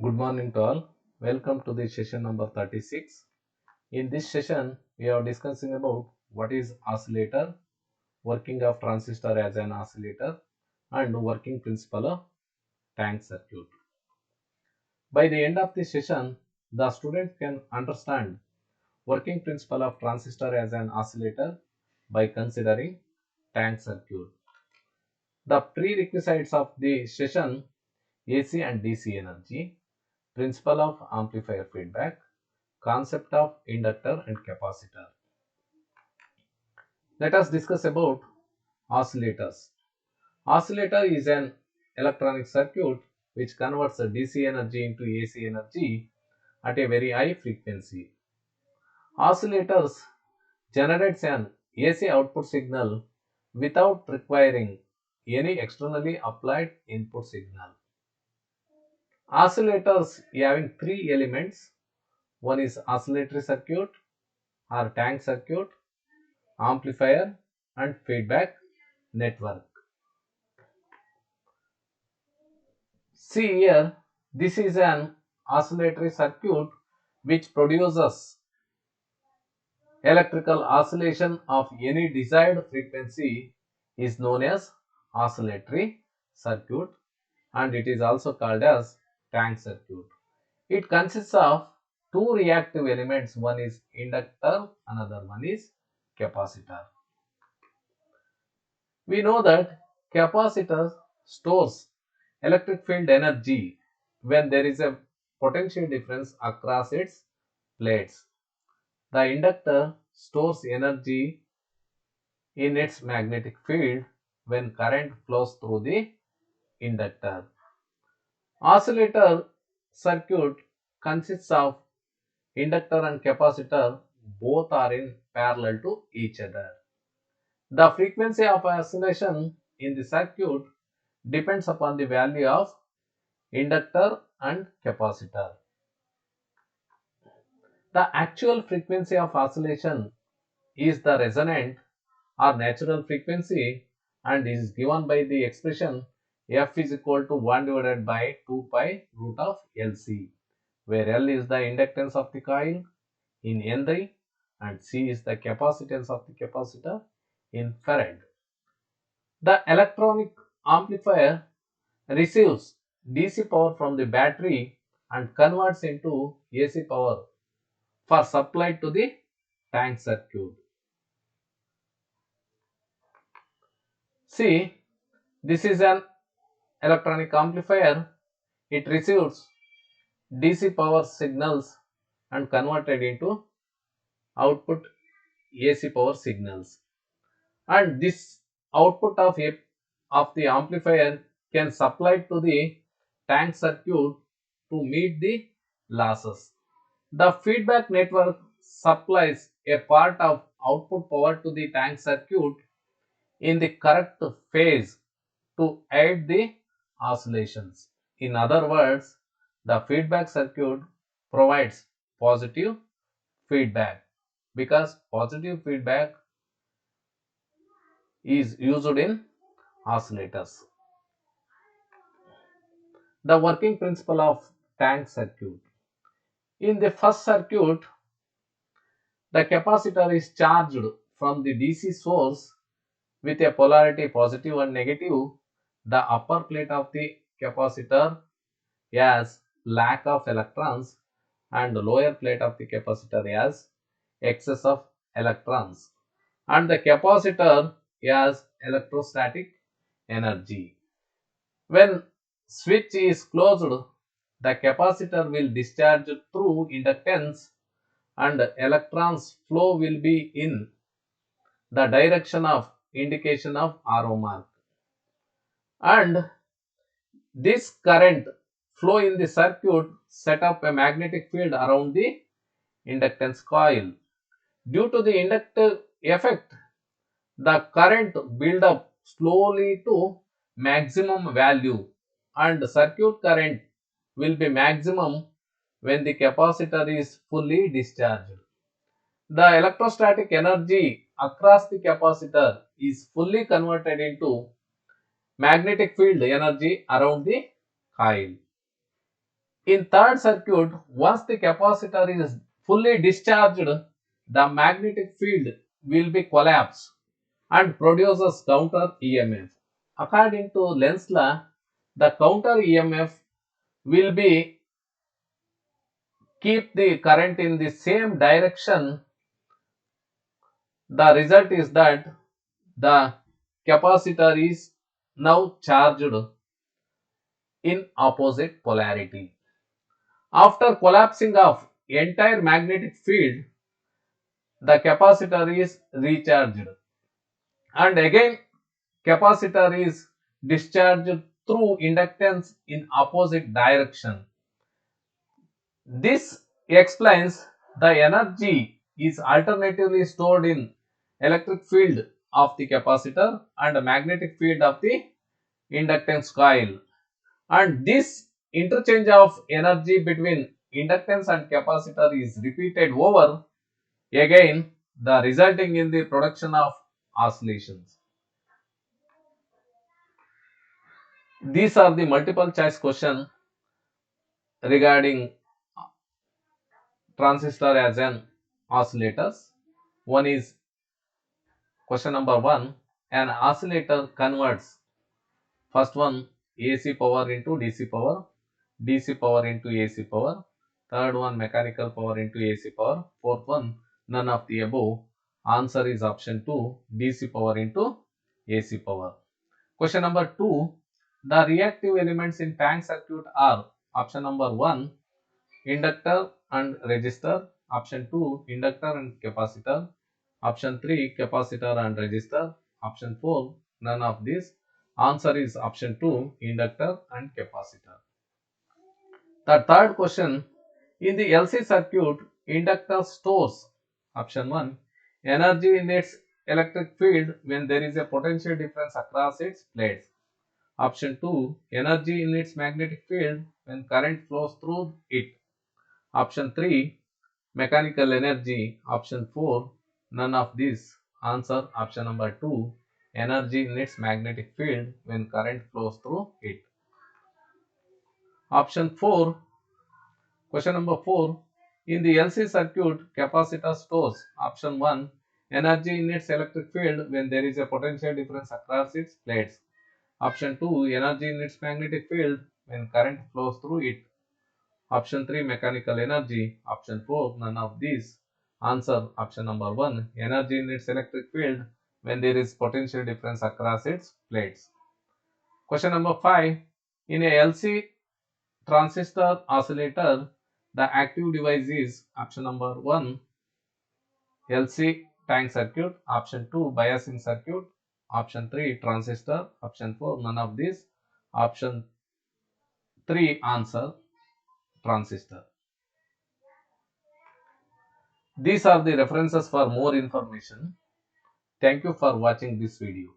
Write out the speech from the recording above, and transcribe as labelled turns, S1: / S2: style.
S1: Good morning to all. Welcome to the session number 36. In this session, we are discussing about what is oscillator, working of transistor as an oscillator, and working principle of tank circuit. By the end of this session, the student can understand working principle of transistor as an oscillator by considering tank circuit. The prerequisites of the session: AC and DC energy, principle of amplifier feedback, concept of inductor and capacitor. Let us discuss about oscillators. Oscillator is an electronic circuit which converts a DC energy into AC energy at a very high frequency. Oscillators generates an AC output signal without requiring any externally applied input signal. Oscillators having three elements. One is oscillatory circuit or tank circuit, amplifier and feedback network. See here, this is an oscillatory circuit which produces electrical oscillation of any desired frequency is known as oscillatory circuit, and it is also called as tank circuit. It consists of two reactive elements, one is inductor, another one is capacitor. We know that capacitor stores electric field energy when there is a potential difference across its plates. The inductor stores energy in its magnetic field when current flows through the inductor. Oscillator circuit consists of inductor and capacitor, both are in parallel to each other. The frequency of oscillation in the circuit depends upon the value of inductor and capacitor. The actual frequency of oscillation is the resonant or natural frequency and is given by the expression f is equal to 1 divided by 2 pi root of LC, where L is the inductance of the coil in Henry and C is the capacitance of the capacitor in farad. The electronic amplifier receives DC power from the battery and converts into AC power for supply to the tank circuit. See, this is an electronic amplifier. It receives DC power signals and converted into output AC power signals. And this output of the amplifier can supply to the tank circuit to meet the losses. The feedback network supplies a part of output power to the tank circuit in the correct phase to aid the oscillations. In other words, the feedback circuit provides positive feedback because positive feedback is used in oscillators. The working principle of tank circuit. In the first circuit, the capacitor is charged from the DC source with a polarity positive and negative. The upper plate of the capacitor has lack of electrons and the lower plate of the capacitor has excess of electrons, and the capacitor has electrostatic energy. When switch is closed, the capacitor will discharge through inductance and electrons flow will be in the direction of indication of arrow mark, and this current flow in the circuit set up a magnetic field around the inductance coil. Due to the inductive effect, the current build up slowly to maximum value and circuit current will be maximum when the capacitor is fully discharged. The electrostatic energy across the capacitor is fully converted into magnetic field energy around the coil. In third circuit, once the capacitor is fully discharged, the magnetic field will be collapsed and produces counter EMF. According to Lenz law, the counter EMF will be keep the current in the same direction. The result is that the capacitor is now charged in opposite polarity. After collapsing of entire magnetic field, the capacitor is recharged and again capacitor is discharged through inductance in opposite direction. This explains the energy is alternatively stored in electric field of the capacitor and magnetic field of the inductance coil, and this interchange of energy between inductance and capacitor is repeated over again, the resulting in the production of oscillations. These are the multiple choice question regarding transistor as an oscillators. One is question number 1, an oscillator converts first one AC power into DC power, DC power into AC power, third one mechanical power into AC power, fourth one none of the above. Answer is option 2, DC power into AC power. Question number 2, the reactive elements in tank circuit are option number 1, inductor and resistor, option 2, inductor and capacitor, option 3, capacitor and resistor, option 4, none of these. Answer is option 2, inductor and capacitor. The third question, in the LC circuit, inductor stores option 1, energy in its electric field when there is a potential difference across its plates. Option 2, energy in its magnetic field when current flows through it. Option 3, mechanical energy. Option 4, none of these. Answer option number 2, energy in its magnetic field when current flows through it. Option 4, question number 4, in the LC circuit, capacitor stores option 1, energy in its electric field when there is a potential difference across its plates. Option 2, energy in its magnetic field when current flows through it. Option 3, mechanical energy. Option 4, none of these. Answer option number 1, energy in its electric field when there is potential difference across its plates. Question number 5, in a LC transistor oscillator, the active device is option number 1, LC tank circuit, option 2, biasing circuit, option 3, transistor, option 4, none of these, option 3, answer transistor. These are the references for more information. Thank you for watching this video.